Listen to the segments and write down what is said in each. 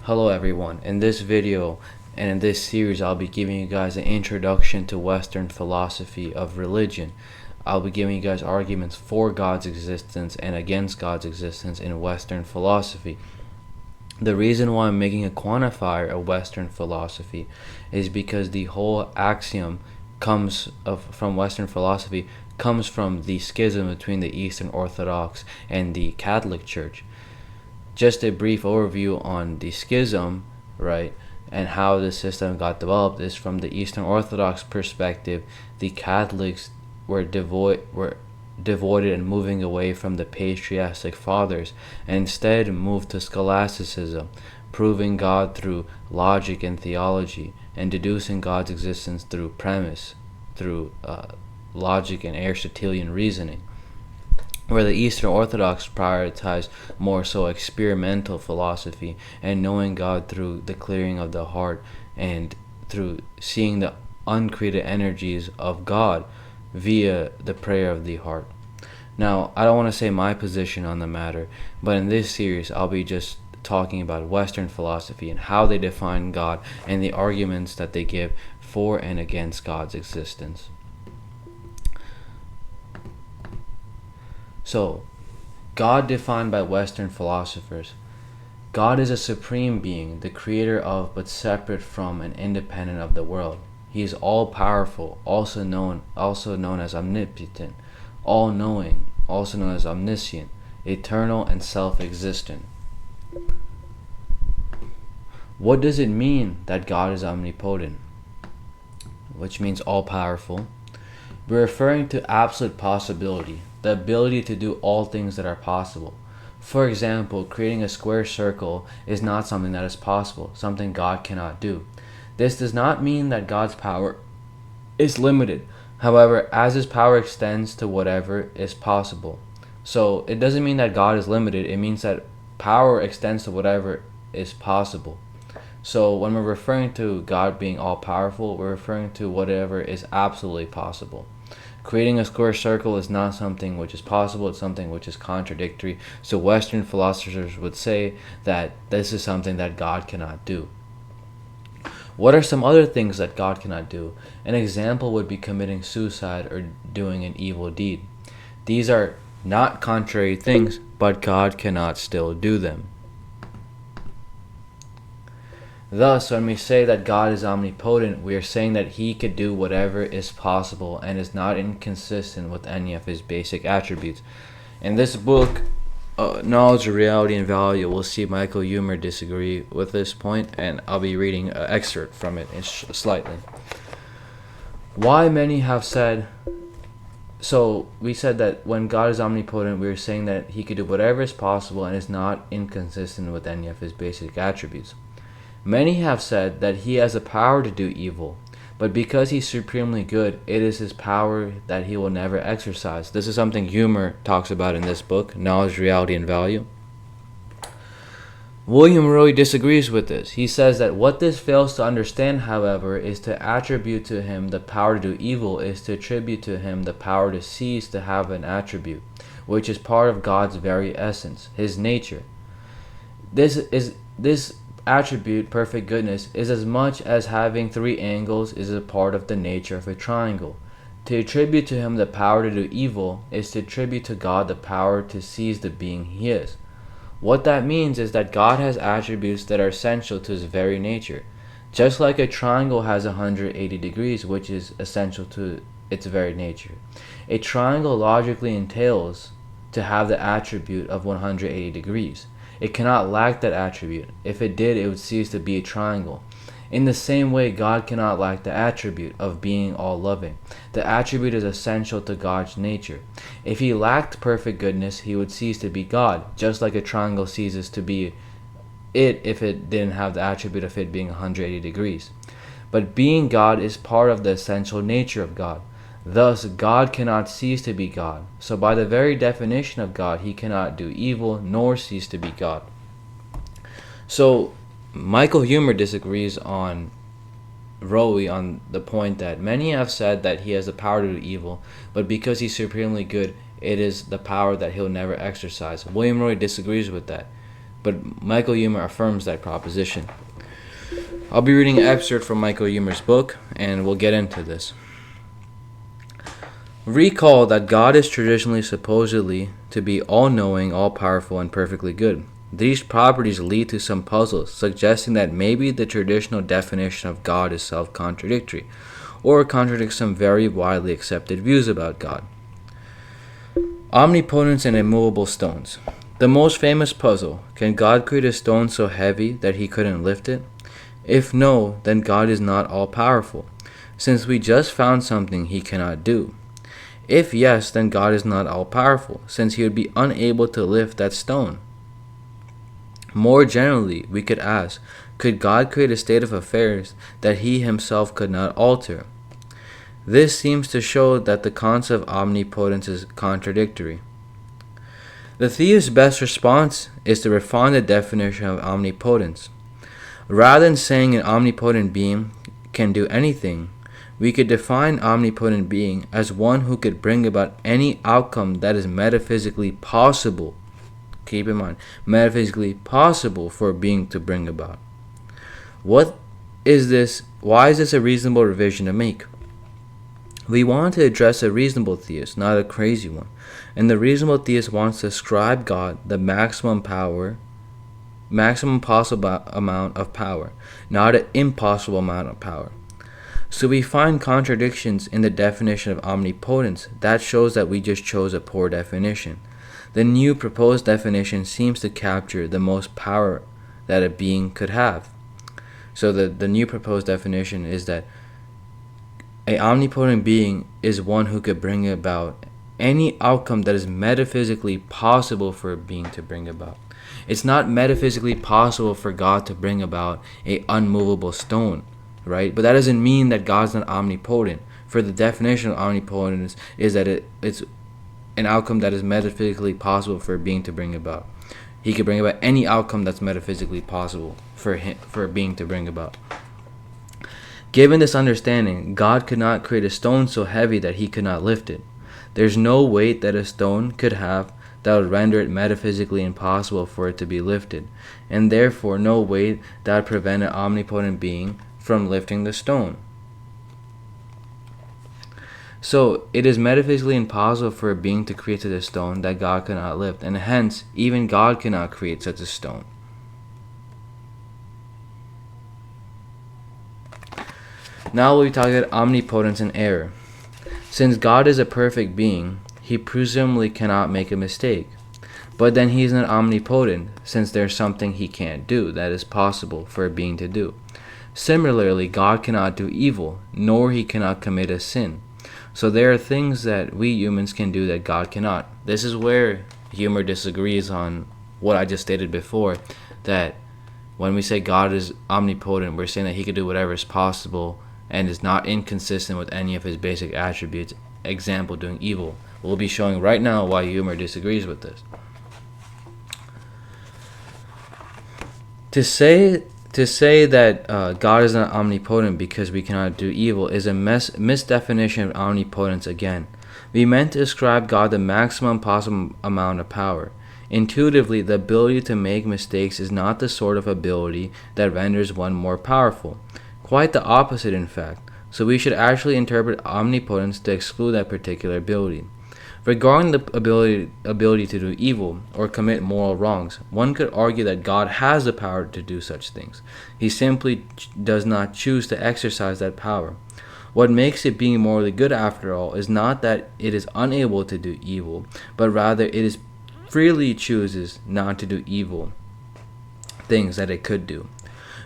Hello everyone. In this video and in this series I'll be giving you guys an introduction to Western philosophy of religion. I'll be giving you guys arguments for God's existence and against God's existence in Western philosophy. The reason why I'm making a quantifier of Western philosophy is because the whole axiom from Western philosophy comes from the schism between the Eastern Orthodox and the Catholic Church. Just a brief overview on the schism, right, and how the system got developed is from the Eastern Orthodox perspective. The Catholics were devoted and moving away from the patriarchal fathers, and instead moved to scholasticism, proving God through logic and theology, and deducing God's existence through premise, through logic and Aristotelian reasoning. Where the Eastern Orthodox prioritize more so experimental philosophy and knowing God through the clearing of the heart and through seeing the uncreated energies of God via the prayer of the heart. Now, I don't want to say my position on the matter, but in this series I'll be just talking about Western philosophy and how they define God and the arguments that they give for and against God's existence. So, God defined by Western philosophers. God is a supreme being, the creator of but separate from and independent of the world. He is all-powerful, also known as omnipotent, all-knowing, also known as omniscient, eternal and self-existent. What does it mean that God is omnipotent? Which means all-powerful. We're referring to absolute possibility, the ability to do all things that are possible. For example, creating a square circle is not something that is possible, something God cannot do. This does not mean that God's power is limited. However, as his power extends to whatever is possible. So it doesn't mean that God is limited, it means that power extends to whatever is possible. So when we're referring to God being all-powerful, we're referring to whatever is absolutely possible. Creating a square circle is not something which is possible, it's something which is contradictory. So Western philosophers would say that this is something that God cannot do. What are some other things that God cannot do? An example would be committing suicide or doing an evil deed. These are not contrary things, but God cannot still do them. Thus, when we say that God is omnipotent, we are saying that he could do whatever is possible and is not inconsistent with any of his basic attributes. In this book, Knowledge, Reality, and Value, we'll see Michael Huemer disagree with this point, and I'll be reading an excerpt from it slightly. Why many have said... So, we said that when God is omnipotent, we are saying that he could do whatever is possible and is not inconsistent with any of his basic attributes. Many have said that he has the power to do evil, but because he's supremely good, it is his power that he will never exercise. This is something Huemer talks about in this book, Knowledge, Reality, and Value. William Roy disagrees with this. He says that what this fails to understand, however, is to attribute to him the power to do evil is to attribute to him the power to cease to have an attribute, which is part of God's very essence, his nature. This attribute, perfect goodness, is as much as having three angles is a part of the nature of a triangle. To attribute to him the power to do evil is to attribute to God the power to seize the being he is. What that means is that God has attributes that are essential to his very nature. Just like a triangle has 180 degrees, which is essential to its very nature. A triangle logically entails to have the attribute of 180 degrees. It cannot lack that attribute. If it did, it would cease to be a triangle. In the same way, God cannot lack the attribute of being all-loving. The attribute is essential to God's nature. If he lacked perfect goodness, he would cease to be God, just like a triangle ceases to be it if it didn't have the attribute of it being 180 degrees. But being God is part of the essential nature of God. Thus, God cannot cease to be God. So by the very definition of God, he cannot do evil nor cease to be God. So, Michael Huemer disagrees on Rowe on the point that many have said that he has the power to do evil, but because he's supremely good, it is the power that he'll never exercise. William Rowe disagrees with that. but Michael Huemer affirms that proposition. I'll be reading an excerpt from Michael Huemer's book, and we'll get into this. Recall that God is traditionally supposedly to be all-knowing, all-powerful, and perfectly good. These properties lead to some puzzles, suggesting that maybe the traditional definition of God is self-contradictory, or contradicts some very widely accepted views about God. Omnipotence and immovable stones. The most famous puzzle: can God create a stone so heavy that he couldn't lift it? If no, then God is not all-powerful, since we just found something he cannot do. If yes, then God is not all-powerful, since he would be unable to lift that stone. More generally, we could ask, could God create a state of affairs that he himself could not alter? This seems to show that the concept of omnipotence is contradictory. The theist's best response is to refine the definition of omnipotence. Rather than saying an omnipotent being can do anything, we could define omnipotent being as one who could bring about any outcome that is metaphysically possible. Keep in mind, metaphysically possible for a being to bring about. What is this? Why is this a reasonable revision to make? We want to address a reasonable theist, not a crazy one. And the reasonable theist wants to ascribe God the maximum possible amount of power, not an impossible amount of power. So we find contradictions in the definition of omnipotence. That shows that we just chose a poor definition. The new proposed definition seems to capture the most power that a being could have. So the new proposed definition is that an omnipotent being is one who could bring about any outcome that is metaphysically possible for a being to bring about. It's not metaphysically possible for God to bring about an unmovable stone, right? But that doesn't mean that God's not omnipotent. For the definition of omnipotence is that it's an outcome that is metaphysically possible for a being to bring about. He could bring about any outcome that's metaphysically possible for a being to bring about. Given this understanding, God could not create a stone so heavy that he could not lift it. There's no weight that a stone could have that would render it metaphysically impossible for it to be lifted, and therefore no weight that would prevent an omnipotent being from lifting the stone. So it is metaphysically impossible for a being to create such a stone that God cannot lift, and hence even God cannot create such a stone. Now we'll be talking about omnipotence and error. Since God is a perfect being, he presumably cannot make a mistake. But then he is not omnipotent, since there's something he can't do that is possible for a being to do. Similarly, God cannot do evil, nor he cannot commit a sin. So there are things that we humans can do that God cannot. This is where Huemer disagrees on what I just stated before, that when we say God is omnipotent, we're saying that he can do whatever is possible and is not inconsistent with any of his basic attributes, example, doing evil. We'll be showing right now why Huemer disagrees with this. To say that God is not omnipotent because we cannot do evil is a misdefinition of omnipotence again. We meant to ascribe God the maximum possible amount of power. Intuitively, the ability to make mistakes is not the sort of ability that renders one more powerful. Quite the opposite, in fact. So we should actually interpret omnipotence to exclude that particular ability. Regarding the ability to do evil or commit moral wrongs, one could argue that God has the power to do such things. He simply does not choose to exercise that power. What makes it being morally good, after all, is not that it is unable to do evil, but rather it is freely chooses not to do evil things that it could do.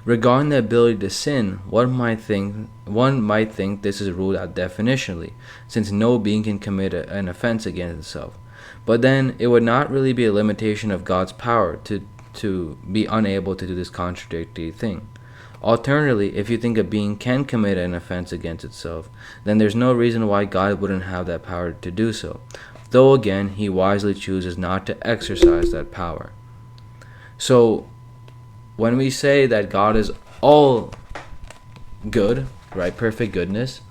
Regarding the ability to sin, one might think this is ruled out definitionally, since no being can commit an offense against itself. But then it would not really be a limitation of God's power to be unable to do this contradictory thing. Alternatively, if you think a being can commit an offense against itself, then there's no reason why God wouldn't have that power to do so, though again, he wisely chooses not to exercise that power. So, when we say that God is all good, right, perfect goodness,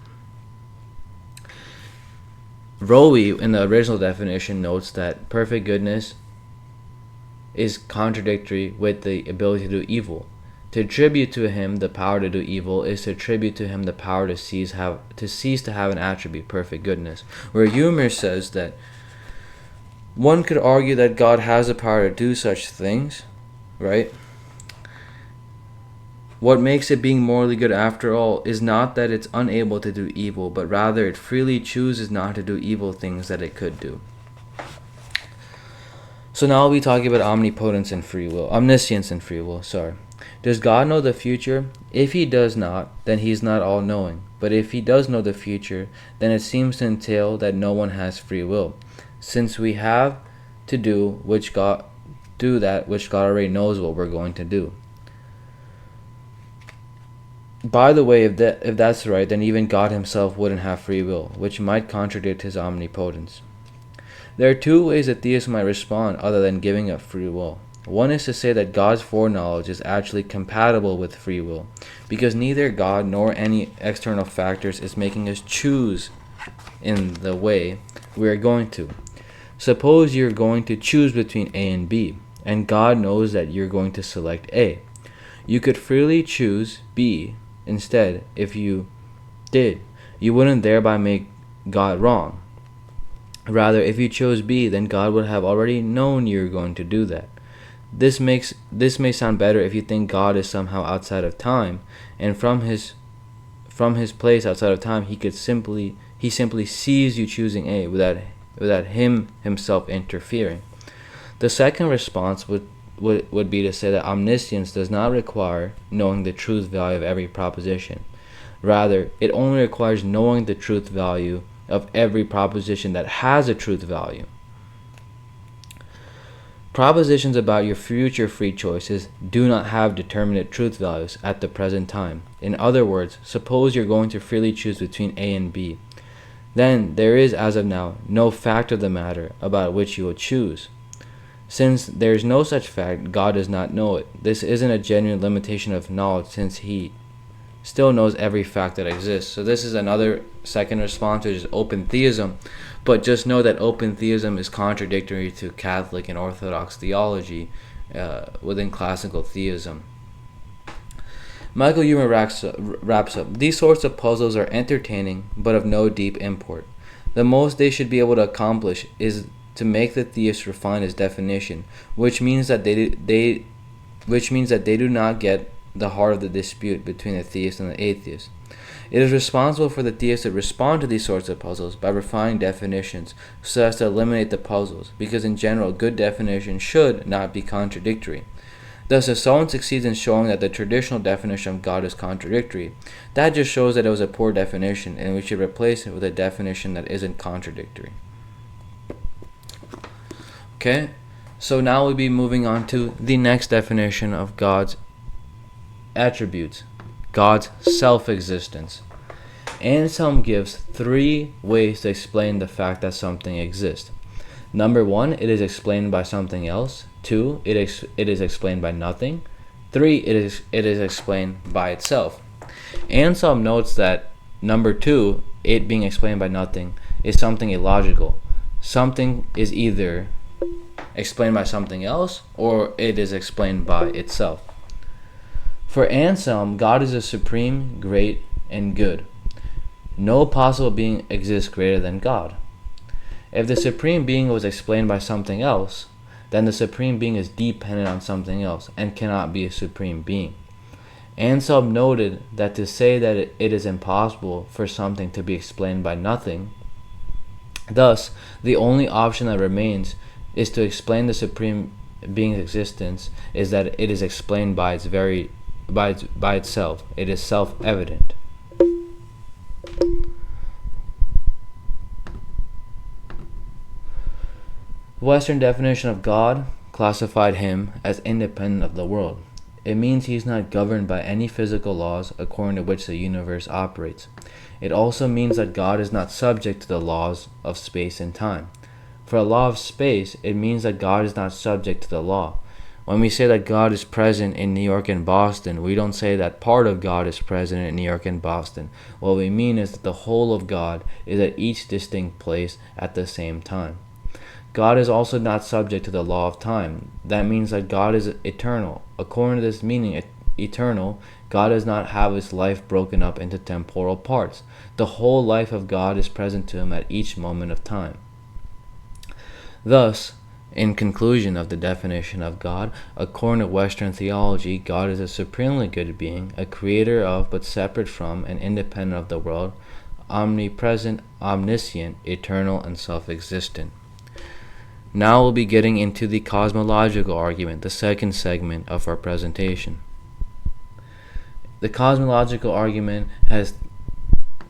Rowe, in the original definition, notes that perfect goodness is contradictory with the ability to do evil. To attribute to him the power to do evil is to attribute to him the power to cease to have an attribute, perfect goodness. Where Humer says that one could argue that God has the power to do such things, right? What makes it being morally good after all is not that it's unable to do evil, but rather it freely chooses not to do evil things that it could do. So now we'll be talking about omnipotence and free will, omniscience and free will, sorry. Does God know the future? If he does not, then he's not all-knowing. But if he does know the future, then it seems to entail that no one has free will, since we have to do that which God already knows what we're going to do. By the way, if that's right, then even God himself wouldn't have free will, which might contradict his omnipotence. There are two ways a theist might respond other than giving up free will. One is to say that God's foreknowledge is actually compatible with free will, because neither God nor any external factors is making us choose in the way we are going to. Suppose you're going to choose between A and B, and God knows that you're going to select A. You could freely choose B instead. If you did, you wouldn't thereby make God wrong. Rather, if you chose B, then God would have already known you were going to do that. This may sound better if you think God is somehow outside of time, and from his place outside of time, he simply sees you choosing A without him himself interfering. The second response would be to say that omniscience does not require knowing the truth value of every proposition. Rather, it only requires knowing the truth value of every proposition that has a truth value. Propositions about your future free choices do not have determinate truth values at the present time. In other words, suppose you're going to freely choose between A and B. Then there is, as of now, no fact of the matter about which you will choose. Since there is no such fact, God does not know it. This isn't a genuine limitation of knowledge, since he still knows every fact that exists. So this is another second response, which is open theism. But just know that open theism is contradictory to Catholic and Orthodox theology within classical theism. Michael Humer wraps up. These sorts of puzzles are entertaining, but of no deep import. The most they should be able to accomplish is to make the theist refine his definition, which means that they do not get the heart of the dispute between the theist and the atheist. It is responsible for the theist to respond to these sorts of puzzles by refining definitions so as to eliminate the puzzles, because in general, good definition should not be contradictory. Thus, if someone succeeds in showing that the traditional definition of God is contradictory, that just shows that it was a poor definition, and we should replace it with a definition that isn't contradictory. Okay, so now we'll be moving on to the next definition of God's attributes, God's self-existence. Anselm gives 3 ways to explain the fact that something exists. Number 1, it is explained by something else. 2, it is explained by nothing. 3, it is explained by itself. Anselm notes that number 2, it being explained by nothing, is something illogical. Something is either explained by something else, or it is explained by itself. For Anselm, God is a supreme, great, and good. No possible being exists greater than God. If the supreme being was explained by something else, then the supreme being is dependent on something else and cannot be a supreme being. Anselm noted that to say that it is impossible for something to be explained by nothing, thus the only option that remains is to explain the supreme being's existence is that it is explained by itself. It is self-evident. Western definition of God classified him as independent of the world. It means he is not governed by any physical laws according to which the universe operates. It also means that God is not subject to the laws of space and time. For a law of space, it means that God is not subject to the law. When we say that God is present in New York and Boston, we don't say that part of God is present in New York and Boston. What we mean is that the whole of God is at each distinct place at the same time. God is also not subject to the law of time. That means that God is eternal. According to this meaning, eternal, God does not have his life broken up into temporal parts. The whole life of God is present to him at each moment of time. Thus, in conclusion of the definition of God, according to Western theology, God is a supremely good being, a creator of, but separate from, and independent of the world, omnipresent, omniscient, eternal, and self-existent. Now we'll be getting into the cosmological argument, the second segment of our presentation. The cosmological argument has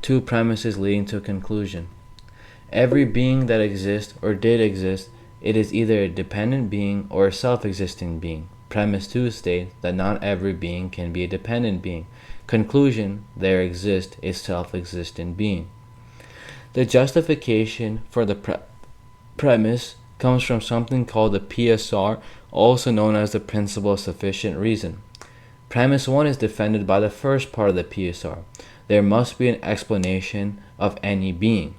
two premises leading to a conclusion. Every being that exists or did exist, it is either a dependent being or a self-existing being. Premise 2 states that not every being can be a dependent being. Conclusion, there exists a self-existent being. The justification for the premise comes from something called the PSR, also known as the principle of sufficient reason. Premise 1 is defended by the first part of the PSR. There must be an explanation of any being.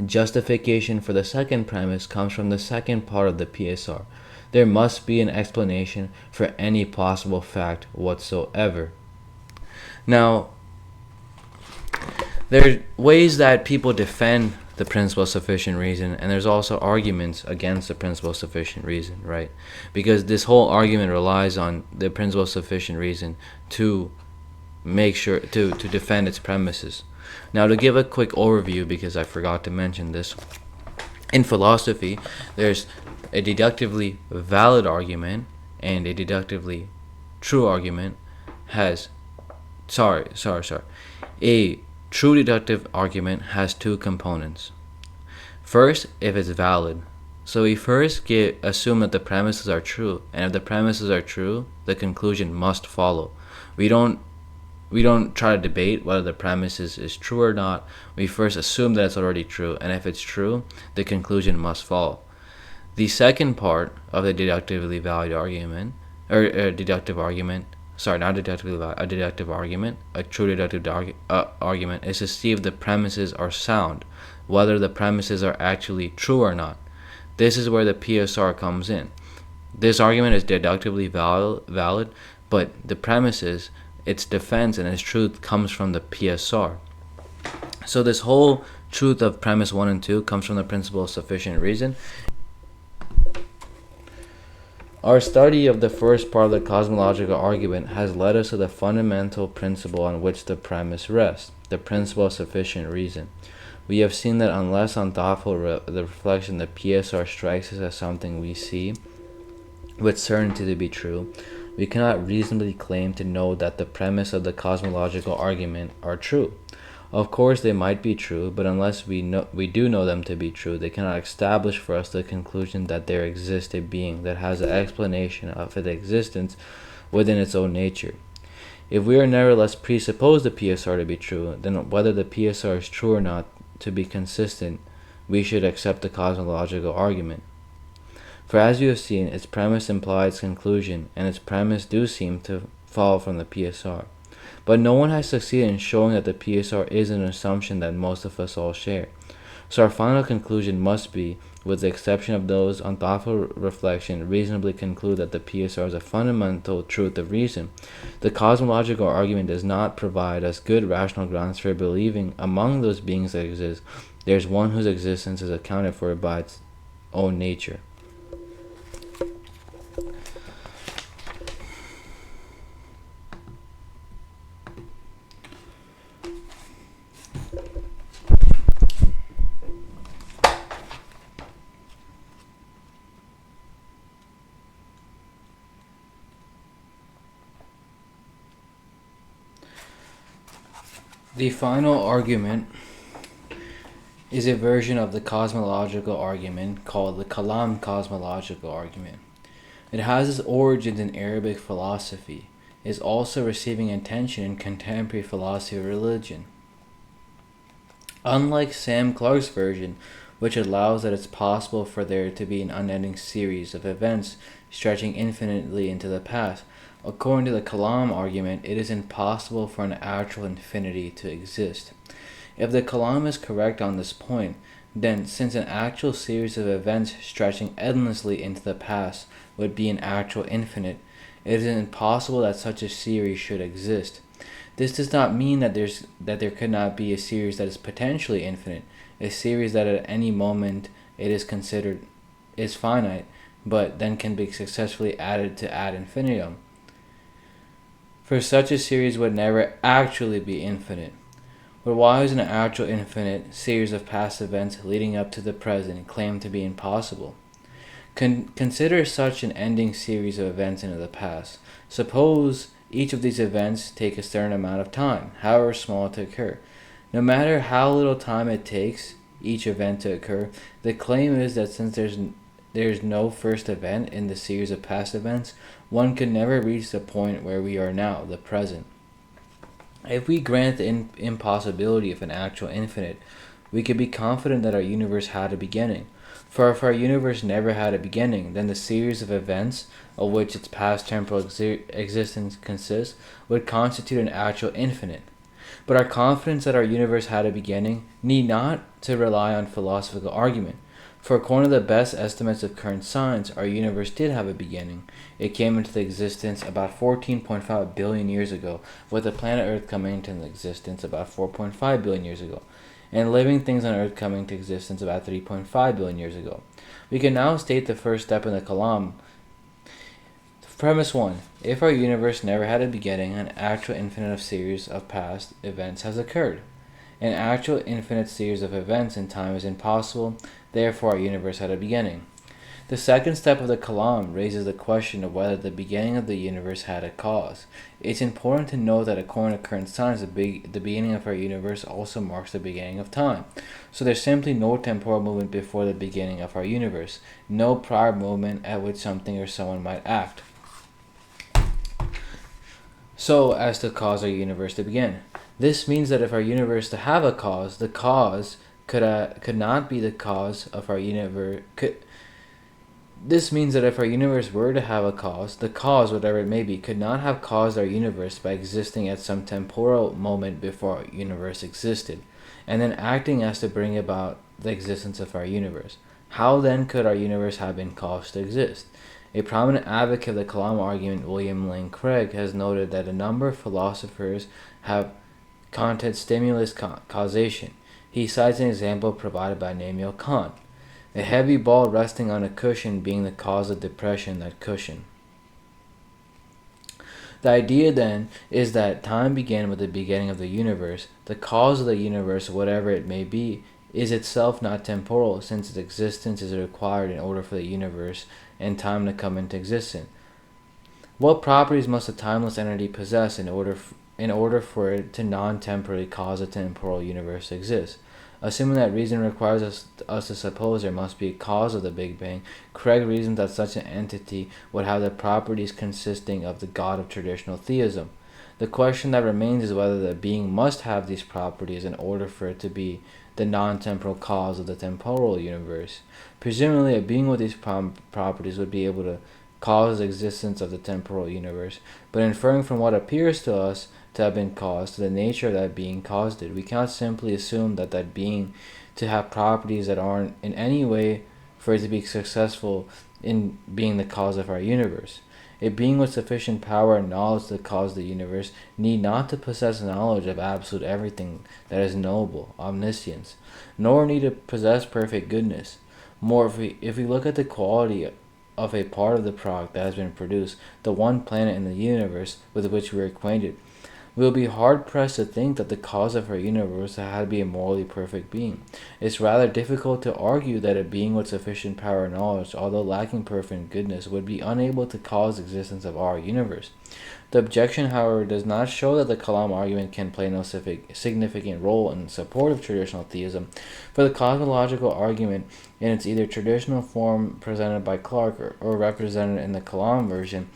Justification for the second premise comes from the second part of the PSR. There must be an explanation for any possible fact whatsoever. Now, there are ways that people defend the principle of sufficient reason, and there's also arguments against the principle of sufficient reason, right? Because this whole argument relies on the principle of sufficient reason to make sure to defend its premises. Now, to give a quick overview, because I forgot to mention this, in philosophy, there's a deductively valid argument and a deductively true argument A true deductive argument has two components. First, if it's valid. So we first assume that the premises are true, and if the premises are true, the conclusion must follow. We don't try to debate whether the premise is true or not. We first assume that it's already true, and if it's true, the conclusion must follow. The second part of the deductively valid argument, a true deductive argument, argument is to see if the premises are sound, whether the premises are actually true or not. This is where the PSR comes in. This argument is deductively valid, but the premises, its defense and its truth comes from the PSR. So this whole truth of premise 1 and 2 comes from the principle of sufficient reason. Our study of the first part of the cosmological argument has led us to the fundamental principle on which the premise rests, the principle of sufficient reason. We have seen that unless on thoughtful reflection the PSR strikes us as something we see with certainty to be true, we cannot reasonably claim to know that the premise of the cosmological argument are true. Of course, they might be true, but unless we do know them to be true, they cannot establish for us the conclusion that there exists a being that has an explanation of its existence within its own nature. If we are nevertheless presuppose the PSR to be true, then whether the PSR is true or not to be consistent, we should accept the cosmological argument. For as you have seen, its premise implies conclusion, and its premise do seem to follow from the PSR. But no one has succeeded in showing that the PSR is an assumption that most of us all share. So our final conclusion must be, with the exception of those on thoughtful reflection, reasonably conclude that the PSR is a fundamental truth of reason. The cosmological argument does not provide us good rational grounds for believing among those beings that exist, there is one whose existence is accounted for by its own nature. The final argument is a version of the cosmological argument called the Kalam cosmological argument. It has its origins in Arabic philosophy. It is also receiving attention in contemporary philosophy of religion. Unlike Sam Clark's version, which allows that it's possible for there to be an unending series of events stretching infinitely into the past, according to the Kalam argument, it is impossible for an actual infinity to exist. If the Kalam is correct on this point, Then, since an actual series of events stretching endlessly into the past would be an actual infinite, it is impossible that such a series should exist. This does not mean that there could not be a series that is potentially infinite, a series that at any moment it is considered is finite, but then can be successfully added to ad infinitum. For such a series would never actually be infinite. But why is an actual infinite series of past events leading up to the present claimed to be impossible? Consider such an ending series of events into the past. Suppose each of these events take a certain amount of time, however small, to occur. No matter how little time it takes each event to occur, the claim is that since there's no first event in the series of past events, one could never reach the point where we are now, the present. If we grant the impossibility of an actual infinite, we could be confident that our universe had a beginning. For if our universe never had a beginning, then the series of events of which its past temporal existence consists would constitute an actual infinite. But our confidence that our universe had a beginning need not to rely on philosophical argument. For according to the best estimates of current science, our universe did have a beginning. It came into existence about 14.5 billion years ago, with the planet Earth coming into existence about 4.5 billion years ago, and living things on Earth coming to existence about 3.5 billion years ago. We can now state the first step in the Kalam. Premise 1. If our universe never had a beginning, an actual infinite series of past events has occurred. An actual infinite series of events in time is impossible, therefore our universe had a beginning. The second step of the Kalam raises the question of whether the beginning of the universe had a cause. It's important to note that according to current science, the beginning of our universe also marks the beginning of time. So there's simply no temporal movement before the beginning of our universe, no prior moment at which something or someone might act so as to cause our universe to begin. This means that if our universe to have a cause, the cause could not be the cause of our universe. This means that if our universe were to have a cause, the cause, whatever it may be, could not have caused our universe by existing at some temporal moment before our universe existed, and then acting as to bring about the existence of our universe. How then could our universe have been caused to exist? A prominent advocate of the Kalam argument, William Lane Craig, has noted that a number of philosophers have contested stimulus causation. He cites an example provided by Immanuel Kant, a heavy ball resting on a cushion being the cause of depression that cushion. The idea then is that time began with the beginning of the universe. The cause of the universe, whatever it may be, is itself not temporal, since its existence is required in order for the universe and time to come into existence. What properties must a timeless entity possess in order for it to non-temporally cause a temporal universe to exist? Assuming that reason requires us to suppose there must be a cause of the Big Bang, Craig reasons that such an entity would have the properties consisting of the God of traditional theism. The question that remains is whether the being must have these properties in order for it to be the non-temporal cause of the temporal universe. Presumably, a being with these properties would be able to cause the existence of the temporal universe, but inferring from what appears to us to have been caused, to the nature of that being caused it, we cannot simply assume that being to have properties that aren't in any way for it to be successful in being the cause of our universe. A being with sufficient power and knowledge to cause the universe need not to possess knowledge of absolute everything that is knowable, omniscience, nor need to possess perfect goodness. More, if we look at the quality of a part of the product that has been produced, the one planet in the universe with which we are acquainted, we will be hard-pressed to think that the cause of our universe had to be a morally perfect being. It's rather difficult to argue that a being with sufficient power and knowledge, although lacking perfect goodness, would be unable to cause the existence of our universe. The objection, however, does not show that the Kalam argument can play no significant role in support of traditional theism, for the cosmological argument, in its either traditional form presented by Clarke or represented in the Kalam version,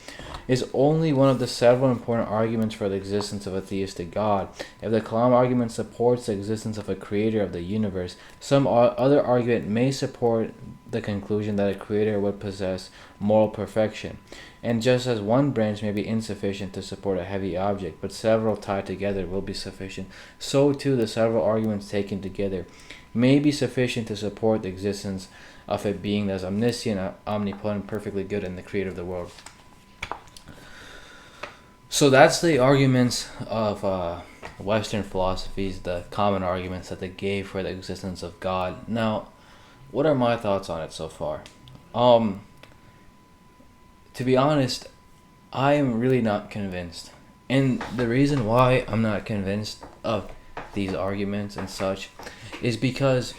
is only one of the several important arguments for the existence of a theistic God. If the Kalam argument supports the existence of a creator of the universe, some other argument may support the conclusion that a creator would possess moral perfection. And just as one branch may be insufficient to support a heavy object, but several tied together will be sufficient, so too the several arguments taken together may be sufficient to support the existence of a being that's omniscient, omnipotent, perfectly good, and the creator of the world. So that's the arguments of Western philosophies, the common arguments that they gave for the existence of God. Now, what are my thoughts on it so far? To be honest, I am really not convinced. And the reason why I'm not convinced of these arguments and such is because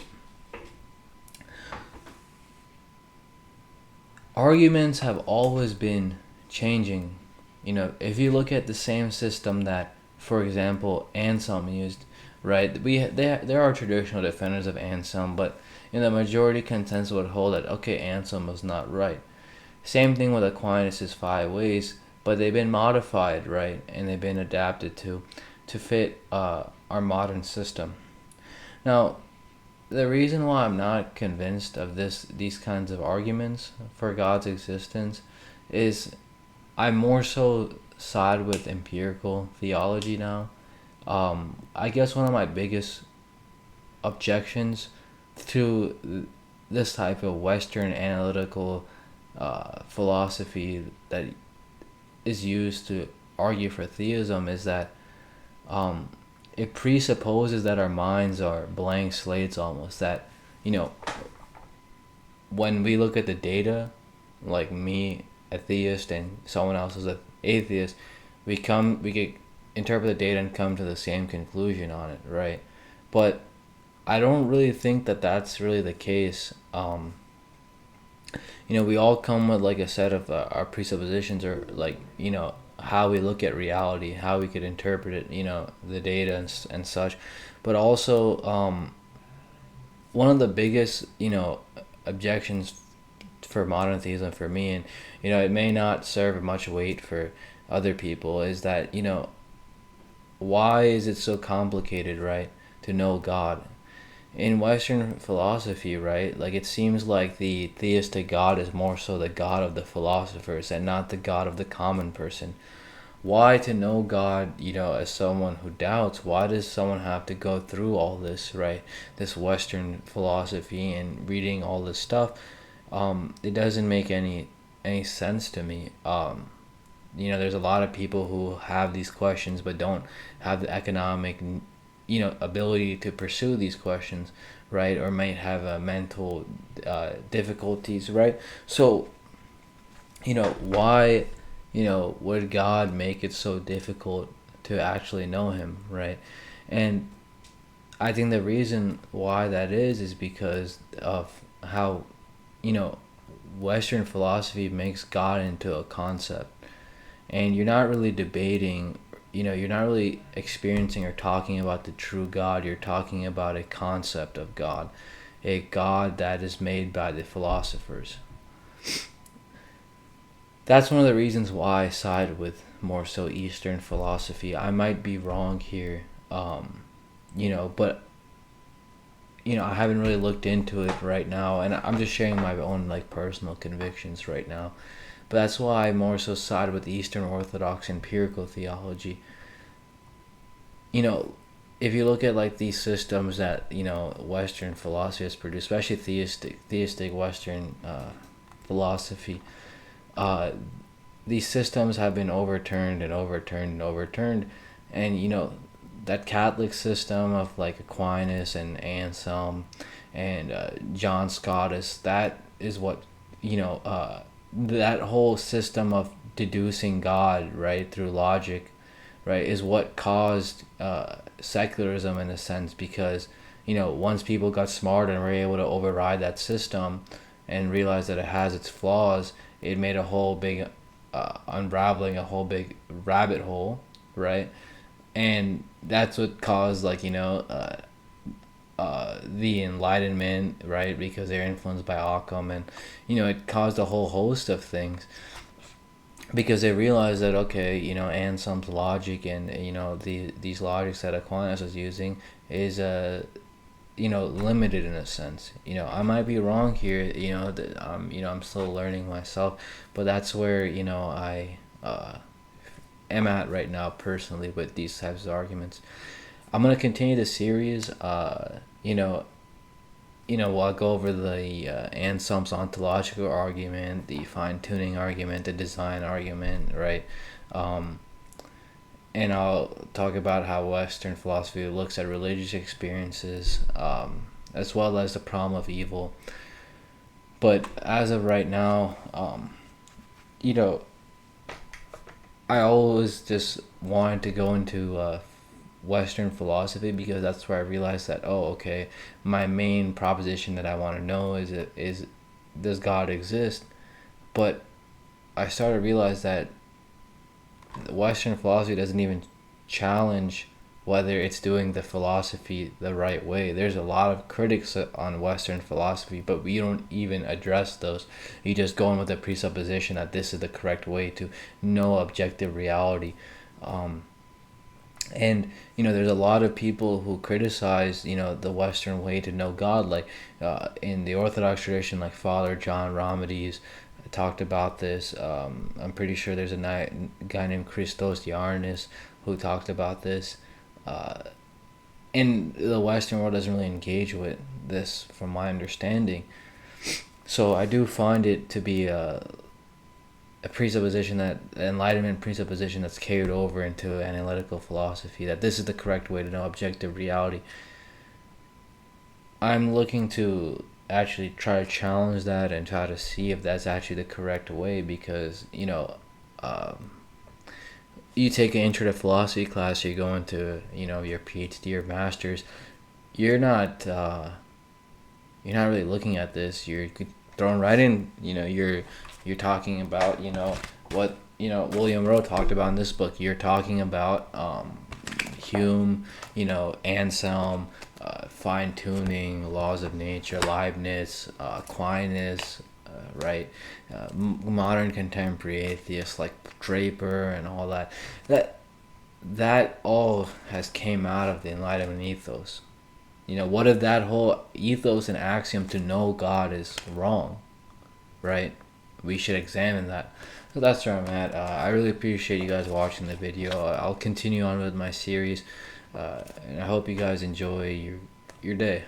arguments have always been changing. You know, if you look at the same system that, for example, Anselm used, right? There are traditional defenders of Anselm, but in the majority consensus would hold that, okay, Anselm was not right. Same thing with Aquinas' 5 ways, but they've been modified, right? And they've been adapted to fit our modern system. Now, the reason why I'm not convinced of these kinds of arguments for God's existence is I more so side with empirical theology now. I guess one of my biggest objections to this type of Western analytical philosophy that is used to argue for theism is that it presupposes that our minds are blank slates almost. That, you know, when we look at the data, like me, a theist, and someone else is an atheist, we could interpret the data and come to the same conclusion on it, right? But I don't really think that that's really the case. We all come with like a set of our presuppositions, or like, how we look at reality, how we could interpret it, the data and such. But also, one of the biggest, objections for modern theism for me, and, it may not serve much weight for other people, is that, why is it so complicated, right, to know God? In Western philosophy, right, like it seems like the theistic God is more so the God of the philosophers and not the God of the common person. Why, to know God, as someone who doubts, why does someone have to go through all this, right? This Western philosophy and reading all this stuff? It doesn't make any sense to me. There's a lot of people who have these questions but don't have the economic ability to pursue these questions, right? Or might have mental difficulties, right? So, why, would God make it so difficult to actually know him, right? And I think the reason why that is because of how, Western philosophy makes God into a concept. And you're not really debating, you're not really experiencing or talking about the true God. You're talking about a concept of God, a God that is made by the philosophers. That's one of the reasons why I side with more so Eastern philosophy. I might be wrong here, but I haven't really looked into it right now, and I'm just sharing my own like personal convictions right now. But that's why I more so side with Eastern Orthodox empirical theology. If you look at like these systems that Western philosophy has produced, especially theistic Western philosophy, these systems have been overturned and overturned and overturned, and that Catholic system of like Aquinas and Anselm and John Scotus, that is what that whole system of deducing God, right, through logic, right, is what caused secularism in a sense, because once people got smart and were able to override that system and realize that it has its flaws, it made a whole big unraveling, a whole big rabbit hole, right? And that's what caused like the Enlightenment, right? Because they're influenced by Occam, and it caused a whole host of things, because they realized that, okay, Anselm's logic and these logics that Aquinas was using is limited in a sense. I might be wrong here. I'm still learning myself, but that's where I am at right now personally with these types of arguments. I'm gonna continue the series. I'll go over the Anselm's ontological argument, the fine-tuning argument, the design argument, right? Um, and I'll talk about how Western philosophy looks at religious experiences, as well as the problem of evil. But as of right now, you know, I always just wanted to go into Western philosophy because that's where I realized that, oh, okay, my main proposition that I want to know is does God exist? But I started to realize that Western philosophy doesn't even challenge whether it's doing the philosophy the right way. There's a lot of critics on Western philosophy, but we don't even address those. You just go in with the presupposition that this is the correct way to know objective reality. Um, and there's a lot of people who criticize the Western way to know God, like in the Orthodox tradition, like Father John Romanides talked about this. I'm pretty sure there's a guy named Christos Yarnis who talked about this. uh, and the Western world doesn't really engage with this, from my understanding. So I do find it to be a presupposition, that enlightenment presupposition, that's carried over into analytical philosophy, that this is the correct way to know objective reality. I'm looking to actually try to challenge that and try to see if that's actually the correct way, because um, you take an intro to philosophy class, you go into your PhD or master's, you're not really looking at this. You're thrown right in. You're talking about what William Rowe talked about in this book. You're talking about Hume, Anselm, fine tuning, laws of nature, Leibniz, Aquinas, right? Modern contemporary atheists like Draper and all that. That all has came out of the Enlightenment ethos. What if that whole ethos and axiom to know God is wrong, right? We should examine that. So that's where I'm at. I really appreciate you guys watching the video. I'll continue on with my series, and I hope you guys enjoy your day.